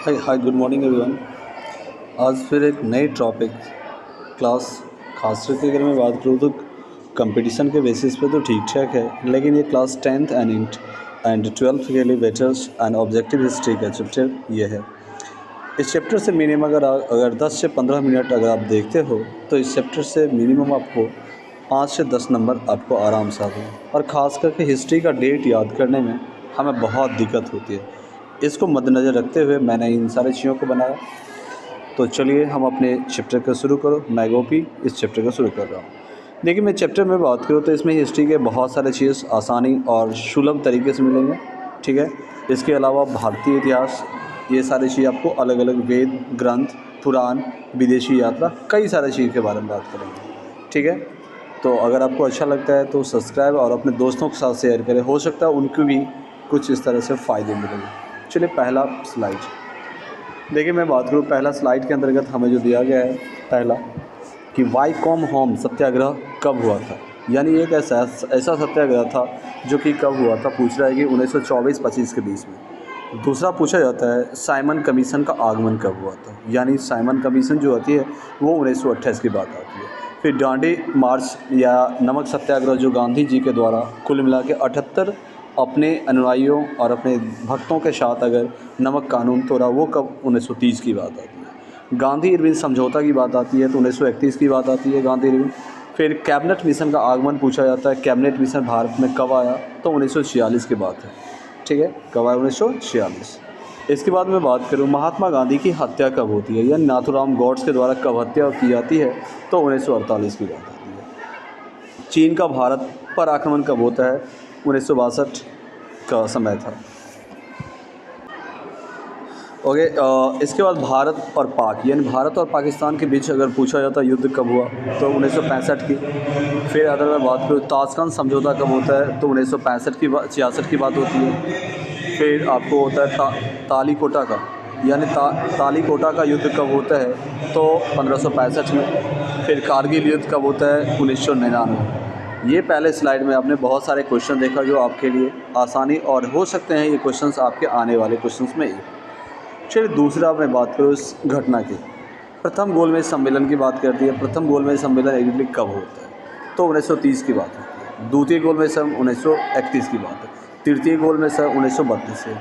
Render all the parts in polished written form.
हाय hi good morning everyone. आज फिर एक नए टॉपिक क्लास खास करके अगर मैं बात करूँ तो कंपटीशन के बेसिस पे तो ठीक ठाक है, लेकिन ये क्लास 10th एंड 12th के लिए वेटर्स एंड ऑब्जेक्टिव हिस्ट्री का चैप्टर ये है। इस चैप्टर से मिनिमम अगर 10 से 15 मिनट अगर आप देखते हो तो इस चैप्टर से मिनिमम आपको 5 से 10 नंबर आपको आराम से आते हैं। और ख़ास करके हिस्ट्री का डेट याद करने में हमें बहुत दिक्कत होती है। इसको मद्देनज़र रखते हुए मैंने इन सारी चीज़ों को बनाया। तो चलिए हम अपने चैप्टर का शुरू करो। मैं गोपी इस चैप्टर का शुरू कर रहा हूँ। देखिए, मैं चैप्टर में बात करूँ तो इसमें हिस्ट्री के बहुत सारे चीज़ आसानी और सुलभ तरीके से मिलेंगे। ठीक है। इसके अलावा भारतीय इतिहास, ये सारी चीज़ आपको अलग अलग वेद ग्रंथ, पुराण, विदेशी यात्रा, कई सारी चीज़ के बारे में बात करेंगे। ठीक है। तो अगर आपको अच्छा लगता है तो सब्सक्राइब और अपने दोस्तों के साथ शेयर करें, हो सकता है उनको भी कुछ इस तरह से फ़ायदे मिलेंगे। चलिए पहला स्लाइड। देखिए, मैं बात करूँ पहला स्लाइड के अंतर्गत हमें जो दिया गया है पहला कि वाईकॉम होम सत्याग्रह कब हुआ था, यानी एक ऐसा सत्याग्रह था जो कि कब हुआ था। पूछ रहा है कि 1924-25 के बीच में। दूसरा पूछा जाता है साइमन कमीशन का आगमन कब हुआ था, यानी साइमन कमीशन जो होती है वो 1928 की बात आती है। फिर दांडी मार्च या नमक सत्याग्रह जो गांधी जी के द्वारा कुल मिला के 78 अपने अनुयायियों और अपने भक्तों के साथ अगर नमक कानून तोड़ा, वो कब 1930 की बात आती है। गांधी इरविन समझौता की बात आती है तो 1931 की बात आती है, गांधी इरविन। फिर कैबिनेट मिशन का आगमन पूछा जाता है, कैबिनेट मिशन भारत में कब आया, तो 1946 की बात है। ठीक है, कब आया, 1946। इसके बाद मैं बात करूँ महात्मा गांधी की हत्या कब होती है, यानी नाथूराम गॉड्स के द्वारा कब हत्या की जाती है, तो 1948 की बात आती है। चीन का भारत पर आक्रमण कब होता है, 1962 का समय था। ओके। इसके बाद भारत और पाक, यानी भारत और पाकिस्तान के बीच अगर पूछा जाता है युद्ध कब हुआ, तो 1965 की। फिर अगर मैं बात करूँ ताशकंद समझौता कब होता है, तो 1965 की 66 की बात होती है। फिर आपको होता है तालीकोटा का, यानी तालीकोटा का युद्ध कब होता है, तो 1565 में। फिर कारगिल युद्ध कब होता है, 1999। ये पहले स्लाइड में आपने बहुत सारे क्वेश्चन देखा जो आपके लिए आसानी और हो सकते हैं ये क्वेश्चंस आपके आने वाले क्वेश्चंस में ही। चलिए दूसरा मैं बात करूँ इस घटना की। प्रथम गोलमेज सम्मेलन की बात करती है। प्रथम गोलमेज सम्मेलन एग्जैक्टली कब होता है, तो 1930 की बात होती है। द्वितीय गोलमेज सम्मेलन 1931 की बात है। तृतीय गोलमेज सम्मेलन 1932 से।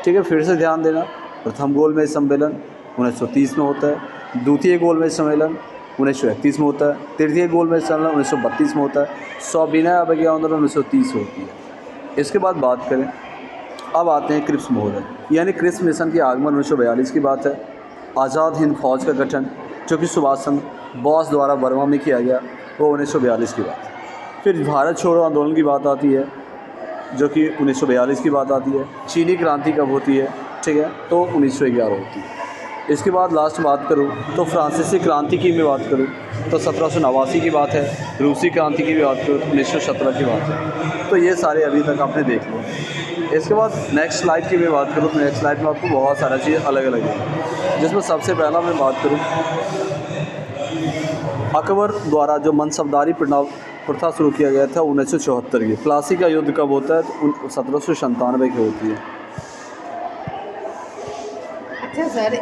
ठीक है, फिर से ध्यान देना। प्रथम गोलमेज सम्मेलन 1930 में होता है। द्वितीय गोलमेज सम्मेलन 1931 में होता है। तृतीय गोलमेज सम्मेलन 1932 में होता है। सविनय अवज्ञा आंदोलन 1930 होती है। इसके बाद बात करें, अब आते हैं क्रिप्स महोदय, यानी क्रिप्स मिशन की आगमन 1942 की बात है। आज़ाद हिंद फौज का गठन जो कि सुभाष चंद्र बोस द्वारा बर्मा में किया गया, वो 1942 की बात है। फिर भारत छोड़ो आंदोलन की बात आती है जो कि 1942 की बात आती है। चीनी क्रांति कब होती है, ठीक है, तो 1911 होती है। इसके बाद लास्ट बात करूँ तो फ्रांसीसी क्रांति की मैं बात करूँ तो 1789 की बात है। रूसी क्रांति की भी बात करूँ तो 1917 की बात है। तो ये सारे अभी तक आपने देख लिया। इसके बाद नेक्स्ट स्लाइड की मैं बात करूँ तो नेक्स्ट स्लाइड में आपको बहुत सारा चीज़ अलग अलग है, जिसमें सबसे पहला मैं बात करूँ अकबर द्वारा जो मनसबदारी प्रथा शुरू किया गया था 1974 की। प्लासी का युद्ध कब होता है, तो 1797 की होती है। अच्छा सर,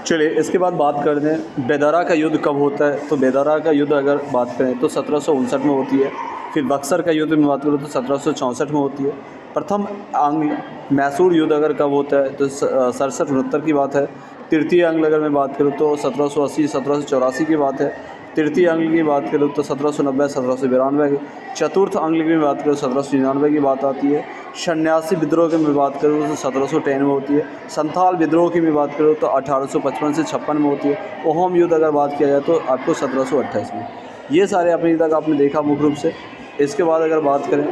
चलिए इसके बाद बात करते हैं बेदारा का युद्ध कब होता है, तो बेदारा का युद्ध अगर बात करें तो 1759 में होती है। फिर बक्सर का युद्ध में बात करूँ तो 1764 में होती है। प्रथम आंग्ल मैसूर युद्ध अगर कब होता है तो 67-69 की बात है। तृतीय आंग्ल अगर मैं बात करूँ तो 1780-1784 की बात है। तृतीय आंग्ल की बात करूँ तो 1790-1792 की। चतुर्थ आंग्ल की बात करूँ 1799 की बात आती है। सन्यासी विद्रोह की मैं बात करूँ तो 1710 में होती है। संथाल विद्रोह की मैं बात करूँ तो 1855 से 56 में होती है। ओहम युद्ध अगर बात किया जाए तो आपको 1728 में। ये सारे अभी तक आपने देखा मुख्य रूप से। इसके बाद अगर बात करें,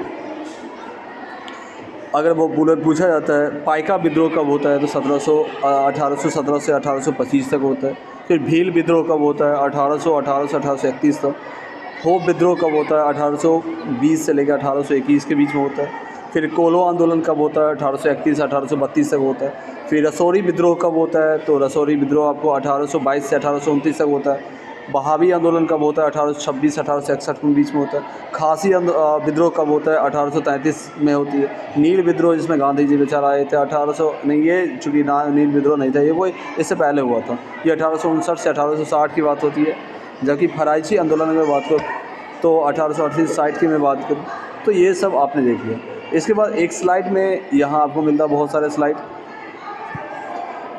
अगर वो पूछा जाता है पाइका विद्रोह कब होता है तो 1817 से 1825 तक होता है। फिर भील विद्रोह कब होता है, 1818 से 1831 तक। होप विद्रोह कब होता है, 1820 से लेकर 1821 के बीच में होता है। फिर कोलो आंदोलन कब होता है, 1831 से 1832 तक होता है। फिर रसौरी विद्रोह कब होता है, तो रसौरी विद्रोह आपको 1822 से 1829 तक होता है। बहावी आंदोलन कब होता है? 1826 1861 के बीच में होता है। खासी विद्रोह कब होता है? 1833 में होती है। नील विद्रोह जिसमें गांधी जी बेचारा आए थे 1800 नहीं, ये चूँकि ना नील विद्रोह नहीं था, ये वो इससे पहले हुआ था। ये 1859 से 1860 की बात होती है। जबकि फराइची आंदोलन में बात करूँ तो 1868-60 की मैं बात करूँ तो ये सब आपने देख लिया। इसके बाद एक स्लाइड में यहाँ आपको मिलता है बहुत सारे स्लाइड।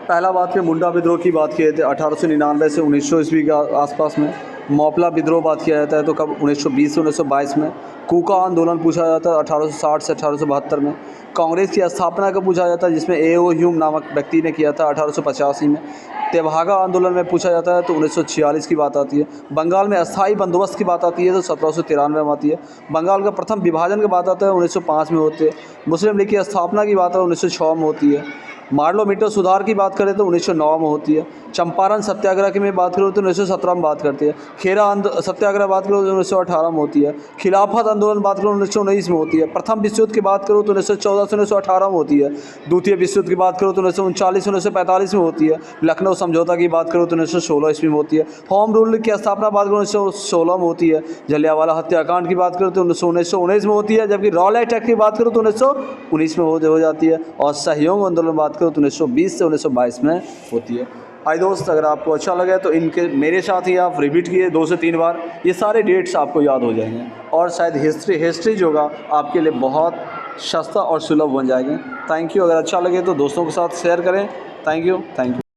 पहला बात करें मुंडा विद्रोह की बात किए थे 1899 से 1900 ईस्वी के आसपास में। मौपला विद्रोह बात किया जाता है तो कब? 1920 से 1922 में। कूका आंदोलन पूछा जाता है 1860 से 1872 में। कांग्रेस की स्थापना का पूछा जाता है जिसमें A.O. ह्यूम नामक व्यक्ति ने किया था 1885 में। तेभागा आंदोलन में पूछा जाता है तो 1946 की बात आती है। बंगाल में अस्थाई बंदोबस्त की बात आती है तो 1793 में आती है। बंगाल का प्रथम विभाजन की बात आता है 1905 में होती है। मुस्लिम लीग की स्थापना की बात है 1906 में होती है। मार्लो मीटो सुधार की बात करें तो 1909 में होती है। चंपारण सत्याग्रह की मैं बात करूँ तो 1917 में बात करती है। खेरा सत्याग्रह बात करूँ तो 1918 में होती है। खिलाफत आंदोलन बात करूँ 1919 में होती है। प्रथम विश्व युद्ध की बात करूँ तो 1914 से 1918 में होती है। द्वितीय विश्व युद्ध की बात करूँ तो 1939 1945 में होती है। लखनऊ समझौता की बात करूँ तो 1916 ईस्वी में होती है। होम रूल की स्थापना बात करूँ 1916 में होती है। जलियांवाला हत्याकांड की बात करूँ तो 1919 में होती है। जबकि रॉलेट एक्ट की बात करूँ तो 1919 में हो जाती है। और सहयोग आंदोलन बात करूँ तो 1920 से 1922 में होती है। भाई दोस्त, अगर आपको अच्छा लगे तो इनके मेरे साथ ही आप रिपीट किए 2 से 3 बार, ये सारे डेट्स आपको याद हो जाएंगे और शायद हिस्ट्री जो होगा आपके लिए बहुत सस्ता और सुलभ बन जाएंगे। Thank you. अगर अच्छा लगे तो दोस्तों के साथ शेयर करें। Thank you.